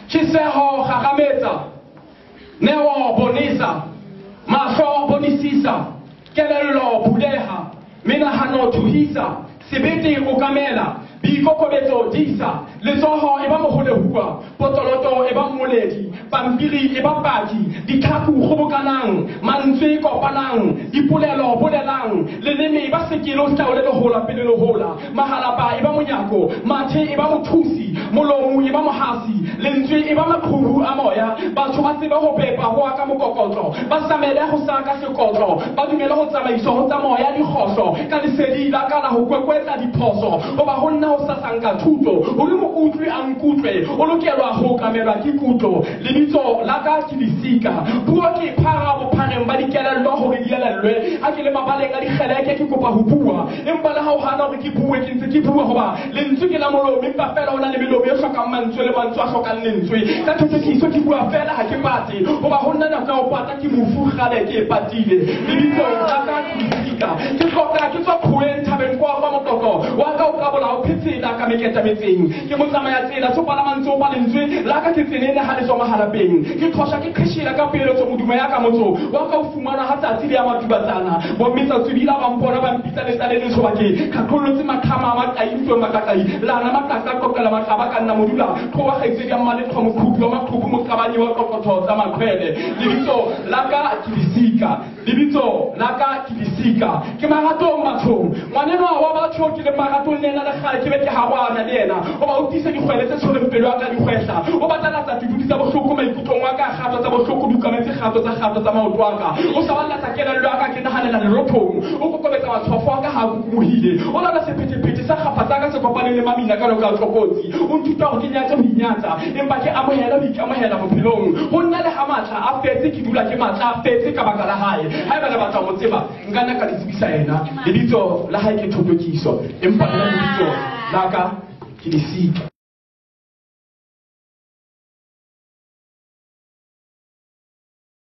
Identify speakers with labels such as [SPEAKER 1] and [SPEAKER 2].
[SPEAKER 1] Chiseho Harameta, Neo Bonisa, Maso Bonisisa, Kelelo Budeha, Minahano Tuhisa, Sibiti Ukamela, Bikokobeto Disa, les Oho Eba Mohudehua, Potoloto Eba Moledi, Bambiri Eba Baki, Dikaku Hobokanang, Manzi Kopanang, Dipulelo Budelang, Lenemi Eba Sekilo Staulelo Hola Pedelo Hola, Mahalapa Eba Munyako, Mate Eba Mutusi, Molomu Eba Mahasi, Lenzi Eba Makuru Amoya, Basumasi Hopepa, Waka Mukokoto, Basamela Hosaka Sokoto, Badumela Hosama Moya di Hoso, Kanisedi La Kana Hukweta di Poso, Obahona Sasanga Tuto, Olumu Utri Ankutre, Olukela Hokamera Kikuto, Limito Laka Kilisika, Puaki Parabo Panem Badikela Loho Yela Lue, Akile Mabalenga di Heleke Kikupa Hupua, Impala Hana Kipu Kipuha, Lintukila Molo, Mimpa Fella, Namilo, Shakaman, Suleman, Swasokan Linsui, Katuki, Sokipua Fella Hakipati, Obahona Pataki Mufu Haleke Patile, Limito Laka Kilisika, Kikoka, Kipuen Taben Kwamoko, Waka Kabola, Piti, Laka Miketa Meeting, Kimusama, Sopalaman, Sopalinzi, Laka Kitin, Halisoma Halabing, Kikosha Kishi, Laka Piro, Mudumayaka Moto, Waka Fumana Hata, Tilia Matubatana, Wamisa Tubila, Wampora, Pita, the Swaki, Kakulu Makama, Ayuto Makakai, Lana Makaka, Kokalamaka, Namudula, Koa Hexia Malet from Kupuma, Kupumukabani, Kokoto, Zamakwele, Libito, Laka Kilisika, Libito, Laka Kilisika, Kimarato Mato, Wanema Wabacho, the Marathon, and the Halkibet Hawa, and Nena, about this and you went to the Peruaka, you went out, Obatana, to do this about Soko and Kutomaka, Hatas about Soko, Kamete, Hatas about Waka, Osawala Takena, Raka, and Hana and Roto, Okometa, Sofaka, Hakuhide, all of us a petty Saka Pataka, Sokopani, Mamina, Karokoti, Untuta, Minyata, Embaki Amahela, Kamahela of Pilon, Honala Hamata, after taking Dulakimata, after taking Kabakala High, I have about Moteva, Gana Kalisana, Libito, Lahaki Totokiso, Empire, Laka, Kilisi.